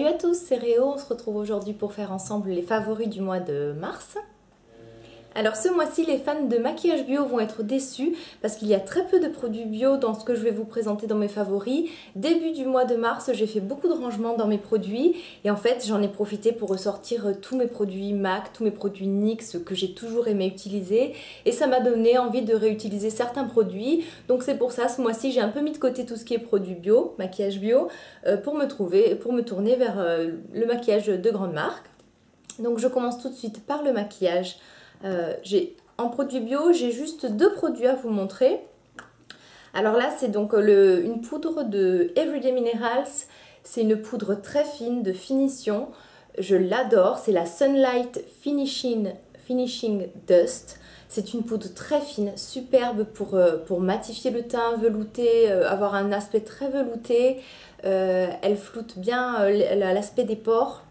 Salut à tous, c'est Réo, on se retrouve aujourd'hui pour faire ensemble les favoris du mois de mars. Alors ce mois-ci, les fans de maquillage bio vont être déçus parce qu'il y a très peu de produits bio dans ce que je vais vous présenter dans mes favoris. Début du mois de mars, j'ai fait beaucoup de rangements dans mes produits et en fait j'en ai profité pour ressortir tous mes produits MAC, tous mes produits NYX que j'ai toujours aimé utiliser et ça m'a donné envie de réutiliser certains produits. Donc c'est pour ça, ce mois-ci, j'ai un peu mis de côté tout ce qui est produits bio, maquillage bio, pour me tourner vers le maquillage de grande marque. Donc je commence tout de suite par le maquillage. En produits bio, j'ai juste deux produits à vous montrer. Alors là, c'est donc une poudre de Everyday Minerals. C'est une poudre très fine de finition. Je l'adore. C'est la Sunlight Finishing Dust. C'est une poudre très fine, superbe pour matifier le teint, velouter, avoir un aspect très velouté. Elle floute bien l'aspect des pores.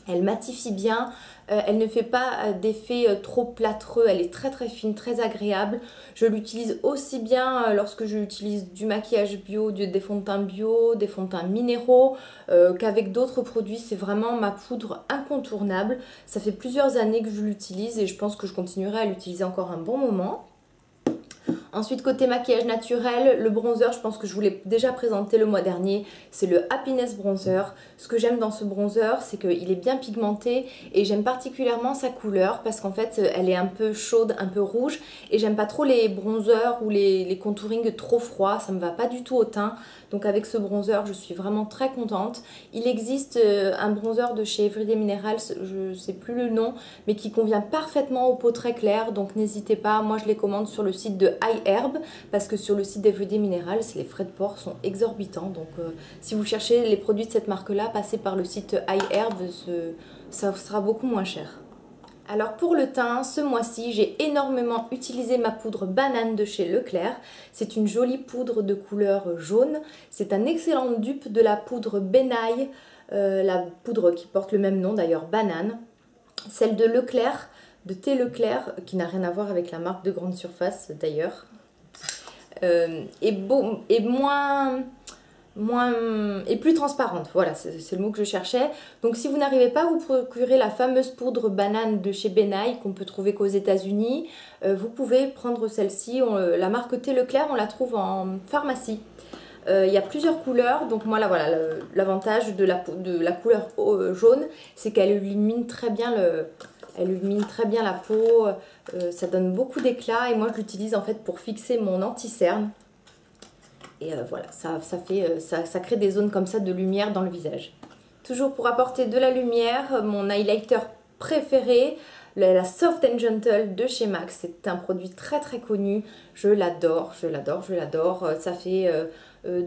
Elle matifie bien, elle ne fait pas d'effet trop plâtreux, elle est très très fine, très agréable. Je l'utilise aussi bien lorsque j'utilise du maquillage bio, des fonds de teint bio, des fonds de teint minéraux, qu'avec d'autres produits. C'est vraiment ma poudre incontournable. Ça fait plusieurs années que je l'utilise et je pense que je continuerai à l'utiliser encore un bon moment. Ensuite, côté maquillage naturel, le bronzer, je pense que je vous l'ai déjà présenté le mois dernier, c'est le Happiness Bronzer. Ce que j'aime dans ce bronzer, c'est qu'il est bien pigmenté et j'aime particulièrement sa couleur parce qu'en fait, elle est un peu chaude, un peu rouge et j'aime pas trop les bronzers ou les contouring trop froids, ça me va pas du tout au teint. Donc avec ce bronzer, je suis vraiment très contente. Il existe un bronzer de chez Everyday Minerals, je sais plus le nom, mais qui convient parfaitement aux peaux très claires, donc n'hésitez pas, moi je les commande sur le site de iHerb parce que sur le site d'Everyday Minerals, les frais de port sont exorbitants. Donc si vous cherchez les produits de cette marque-là, passez par le site iHerb, ça sera beaucoup moins cher. Alors pour le teint, ce mois-ci, j'ai énormément utilisé ma poudre banane de chez Leclerc. C'est une jolie poudre de couleur jaune. C'est un excellent dupe de la poudre Benai, la poudre qui porte le même nom d'ailleurs, banane. Celle de Leclerc, de thé Leclerc, qui n'a rien à voir avec la marque de grande surface d'ailleurs, est plus transparente, voilà, c'est le mot que je cherchais. Donc si vous n'arrivez pas à vous procurer la fameuse poudre banane de chez Benai qu'on peut trouver qu'aux États-Unis, vous pouvez prendre celle-ci. La marque Thé Leclerc, on la trouve en pharmacie. Il y a plusieurs couleurs, donc moi là voilà, l'avantage de la couleur jaune, c'est qu'elle illumine très bien la peau, ça donne beaucoup d'éclat et moi je l'utilise en fait pour fixer mon anti-cerne. Et voilà, ça crée des zones comme ça de lumière dans le visage. Toujours pour apporter de la lumière, mon highlighter préféré, la Soft and Gentle de chez MAC. C'est un produit très très connu, je l'adore, je l'adore, je l'adore. Ça fait plus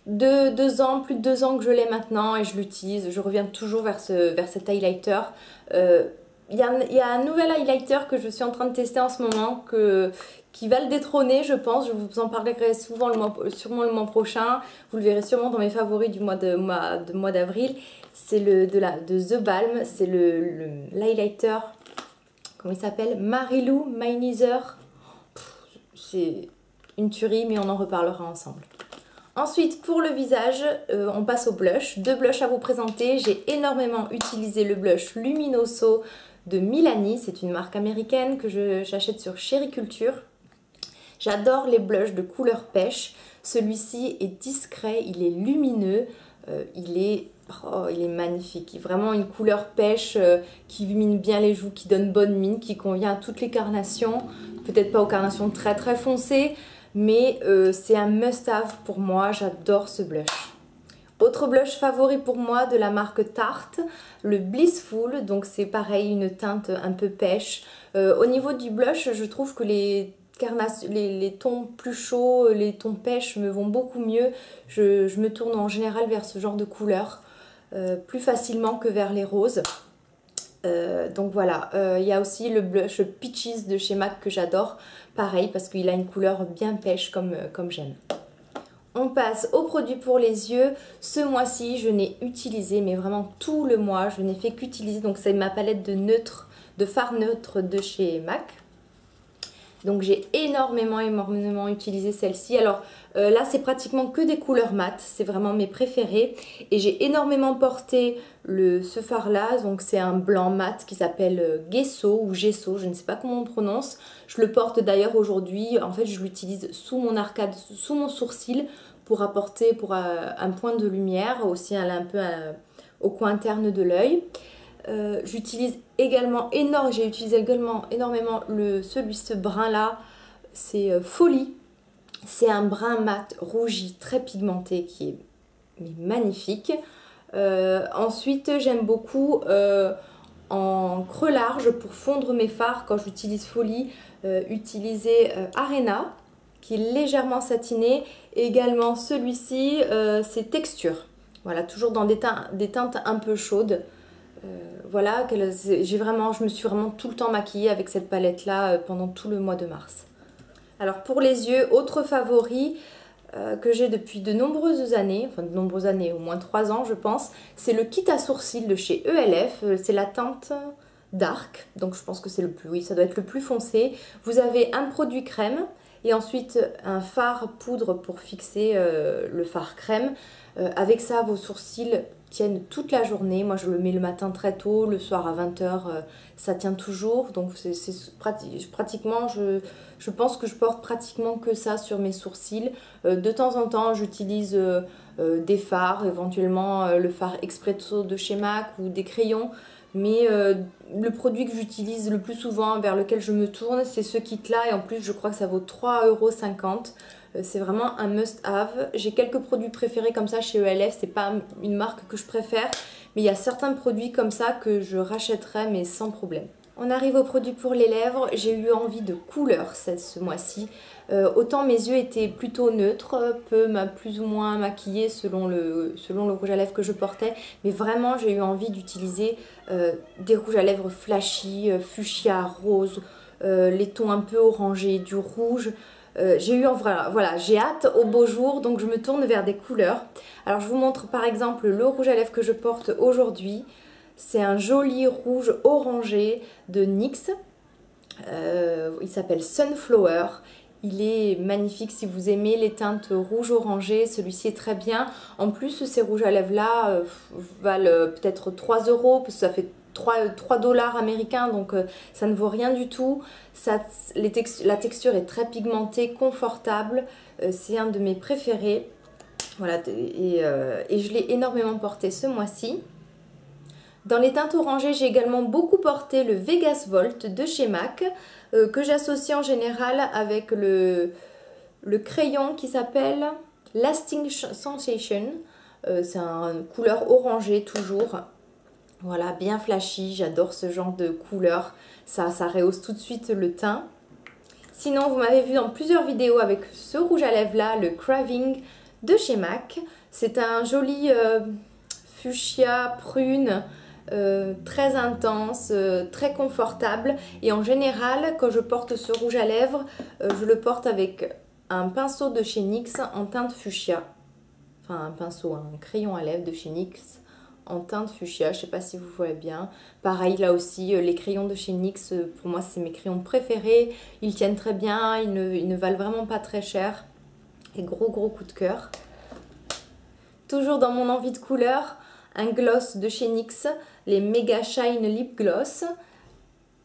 de 2 ans que je l'ai maintenant et je l'utilise. Je reviens toujours vers cet highlighter. Il y a un nouvel highlighter que je suis en train de tester en ce moment qui va le détrôner, je pense. Je vous en parlerai sûrement le mois prochain. Vous le verrez sûrement dans mes favoris du mois d'avril. C'est de The Balm. C'est l'highlighter, comment il s'appelle, Marilou Maynizer. C'est une tuerie, mais on en reparlera ensemble. Ensuite, pour le visage, on passe au blush. Deux blushs à vous présenter. J'ai énormément utilisé le blush Luminoso de Milani. C'est une marque américaine que j'achète sur Chériculture. J'adore les blushs de couleur pêche. Celui-ci est discret, il est lumineux, il est magnifique. Vraiment une couleur pêche qui illumine bien les joues, qui donne bonne mine, qui convient à toutes les carnations. Peut-être pas aux carnations très très foncées, mais c'est un must-have pour moi. J'adore ce blush. Autre blush favori pour moi de la marque Tarte, le Blissful. Donc c'est pareil, une teinte un peu pêche. Au niveau du blush, je trouve que les tons plus chauds, les tons pêche me vont beaucoup mieux. Je me tourne en général vers ce genre de couleur plus facilement que vers les roses. Donc voilà, il y a aussi le blush Peaches de chez MAC que j'adore. Pareil, parce qu'il a une couleur bien pêche comme j'aime. On passe aux produits pour les yeux. Ce mois-ci, je n'ai utilisé, mais vraiment tout le mois, je n'ai fait qu'utiliser. Donc c'est ma palette de fard neutre de chez MAC. Donc j'ai énormément utilisé celle-ci. Alors là c'est pratiquement que des couleurs mat, c'est vraiment mes préférés. Et j'ai énormément porté ce fard là, donc c'est un blanc mat qui s'appelle Gesso ou Gesso, je ne sais pas comment on prononce. Je le porte d'ailleurs aujourd'hui, en fait je l'utilise sous mon arcade, sous mon sourcil pour apporter un point de lumière, aussi un peu au coin interne de l'œil. J'utilise également j'ai utilisé également énormément ce brun là, c'est Folie. C'est un brun mat rougi très pigmenté qui est magnifique. Ensuite j'aime beaucoup en creux large pour fondre mes fards quand j'utilise Folie, utiliser Arena qui est légèrement satiné. Et également celui-ci c'est Texture. Voilà, toujours dans des teintes un peu chaudes. Voilà, je me suis vraiment tout le temps maquillée avec cette palette là pendant tout le mois de mars. Alors pour les yeux, autre favori que j'ai depuis de nombreuses années, au moins 3 ans je pense, c'est le kit à sourcils de chez ELF, c'est la teinte Dark, donc je pense que c'est ça doit être le plus foncé. Vous avez un produit crème et ensuite un fard poudre pour fixer le fard crème. Avec ça, vos sourcils tiennent toute la journée. Moi, je le mets le matin très tôt, le soir à 20 h, ça tient toujours. Donc, pratiquement, je pense que je porte pratiquement que ça sur mes sourcils. De temps en temps, j'utilise des fards, éventuellement le fard Expresso de chez MAC ou des crayons. Mais le produit que j'utilise le plus souvent, vers lequel je me tourne, c'est ce kit-là. Et en plus, je crois que ça vaut 3,50 €. C'est vraiment un must-have. J'ai quelques produits préférés comme ça chez ELF. C'est pas une marque que je préfère, mais il y a certains produits comme ça que je rachèterais, mais sans problème. On arrive aux produits pour les lèvres. J'ai eu envie de couleur ce mois-ci. Autant mes yeux étaient plutôt neutres, plus ou moins maquillés selon le rouge à lèvres que je portais. Mais vraiment, j'ai eu envie d'utiliser des rouges à lèvres flashy, fuchsia, rose, les tons un peu orangés, du rouge. J'ai hâte au beau jour, donc je me tourne vers des couleurs. Alors je vous montre par exemple le rouge à lèvres que je porte aujourd'hui. C'est un joli rouge orangé de NYX. Il s'appelle Sunflower. Il est magnifique si vous aimez les teintes rouge orangé. Celui-ci est très bien. En plus, ces rouges à lèvres là valent peut-être 3 € parce que ça fait 3 $ américains, donc ça ne vaut rien du tout. La texture est très pigmentée, confortable. C'est un de mes préférés. Voilà, et je l'ai énormément porté ce mois-ci. Dans les teintes orangées, j'ai également beaucoup porté le Vegas Volt de chez MAC, que j'associe en général avec le crayon qui s'appelle Lasting Sensation. C'est une couleur orangée toujours. Voilà, bien flashy, j'adore ce genre de couleur. Ça rehausse tout de suite le teint. Sinon, vous m'avez vu dans plusieurs vidéos avec ce rouge à lèvres là, le Craving de chez MAC. C'est un joli fuchsia prune. Très intense, très confortable, et en général quand je porte ce rouge à lèvres je le porte avec un pinceau de chez NYX en teinte fuchsia, enfin un crayon à lèvres de chez NYX en teinte fuchsia, je sais pas si vous voyez bien. Pareil là aussi, les crayons de chez NYX, pour moi c'est mes crayons préférés, ils tiennent très bien, ils ne valent vraiment pas très cher, et gros coup de cœur. Toujours dans mon envie de couleur, un gloss de chez NYX, les Mega Shine Lip Gloss.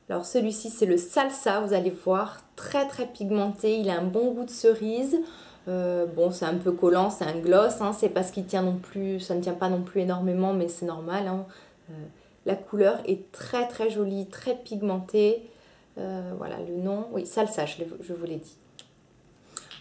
Alors celui-ci c'est le Salsa, vous allez voir, très pigmenté, il a un bon goût de cerise. Bon, c'est un peu collant, c'est un gloss, hein, c'est parce qu'il tient non plus, ça ne tient pas non plus énormément, mais c'est normal. Hein. La couleur est très jolie, très pigmentée. Voilà le nom, oui, Salsa, je vous l'ai dit.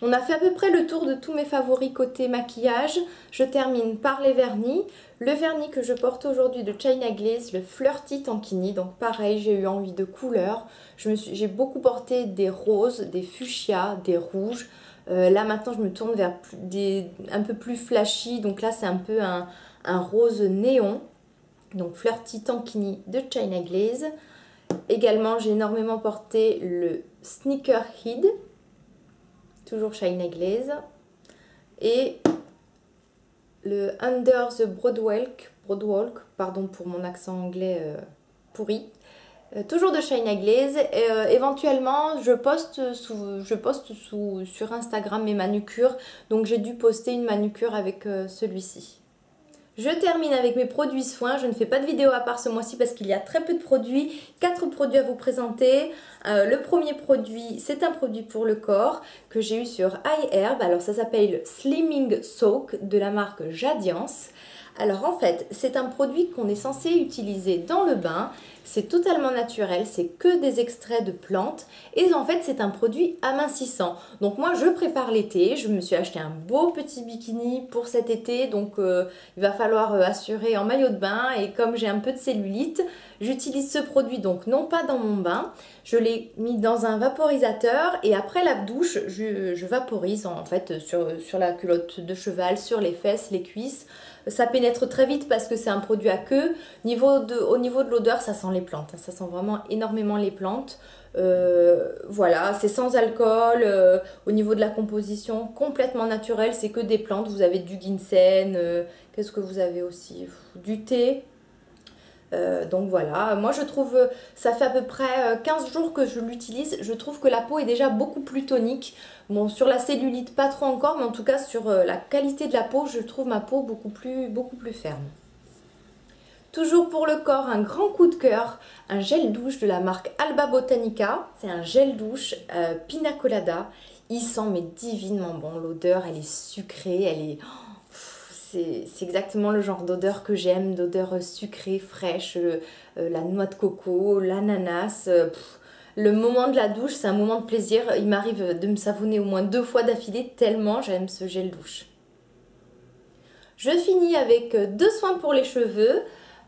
On a fait à peu près le tour de tous mes favoris côté maquillage. Je termine par les vernis. Le vernis que je porte aujourd'hui de China Glaze, le Flirty Tankini. Donc pareil, j'ai eu envie de couleurs. J'ai beaucoup porté des roses, des fuchsias, des rouges. Là maintenant je me tourne vers un peu plus flashy. Donc là c'est un peu un rose néon. Donc Flirty Tankini de China Glaze. Également j'ai énormément porté le Sneaker Head. Toujours China Glaze, et le Under the Broadwalk, pardon pour mon accent anglais pourri, Toujours de China Glaze. Et, éventuellement, je poste sur Instagram mes manucures. Donc j'ai dû poster une manucure avec celui-ci. Je termine avec mes produits soins. Je ne fais pas de vidéo à part ce mois-ci parce qu'il y a très peu de produits. 4 produits à vous présenter. Le premier produit, c'est un produit pour le corps que j'ai eu sur iHerb. Alors ça s'appelle Slimming Soak de la marque Jadiance. Alors en fait, c'est un produit qu'on est censé utiliser dans le bain. C'est totalement naturel, c'est que des extraits de plantes. Et en fait, c'est un produit amincissant. Donc moi, je prépare l'été. Je me suis acheté un beau petit bikini pour cet été. Donc il va falloir assurer en maillot de bain. Et comme j'ai un peu de cellulite, j'utilise ce produit donc non pas dans mon bain. Je l'ai mis dans un vaporisateur. Et après la douche, je vaporise en fait sur la culotte de cheval, sur les fesses, les cuisses. Ça pénètre très vite parce que c'est un produit à queue. Au niveau de l'odeur, ça sent les plantes. Ça sent vraiment énormément les plantes. Voilà, c'est sans alcool. Au niveau de la composition, complètement naturel. C'est que des plantes. Vous avez du ginseng. Qu'est-ce que vous avez aussi? Du thé. Donc voilà, moi je trouve, ça fait à peu près 15 jours que je l'utilise, je trouve que la peau est déjà beaucoup plus tonique. Bon, sur la cellulite pas trop encore, mais en tout cas sur la qualité de la peau, je trouve ma peau beaucoup plus ferme. Toujours pour le corps, un grand coup de cœur, un gel douche de la marque Alba Botanica. C'est un gel douche Pina Colada, il sent mais divinement bon, l'odeur elle est sucrée, elle est... C'est exactement le genre d'odeur que j'aime, d'odeur sucrée, fraîche, la noix de coco, l'ananas. Le moment de la douche, c'est un moment de plaisir. Il m'arrive de me savonner au moins 2 fois d'affilée tellement j'aime ce gel douche. Je finis avec 2 soins pour les cheveux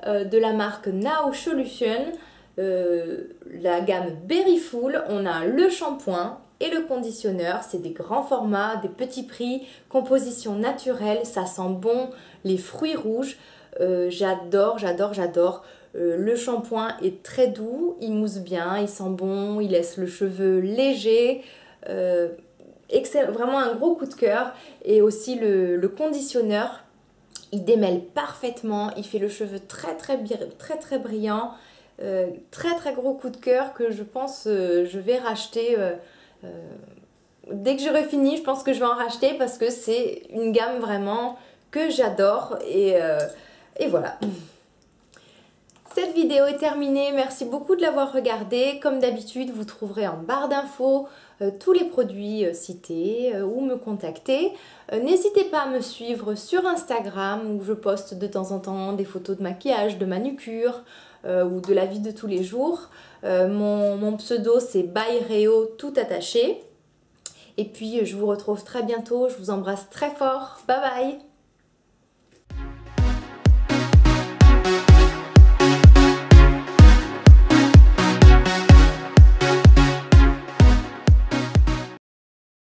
de la marque Now Solution, la gamme Berry Full. On a le shampoing et le conditionneur, c'est des grands formats, des petits prix, composition naturelle, ça sent bon, les fruits rouges, j'adore. Le shampoing est très doux, il mousse bien, il sent bon, il laisse le cheveu léger, vraiment un gros coup de cœur. Et aussi le conditionneur, il démêle parfaitement, il fait le cheveu très brillant, très gros coup de cœur que je pense je vais racheter. Dès que j'aurai fini, je pense que je vais en racheter parce que c'est une gamme vraiment que j'adore et voilà. Cette vidéo est terminée, merci beaucoup de l'avoir regardée. Comme d'habitude, vous trouverez en barre d'infos tous les produits cités ou me contacter. N'hésitez pas à me suivre sur Instagram où je poste de temps en temps des photos de maquillage, de manucure ou de la vie de tous les jours. Mon pseudo c'est ByReo tout attaché. Et puis je vous retrouve très bientôt, je vous embrasse très fort, bye bye!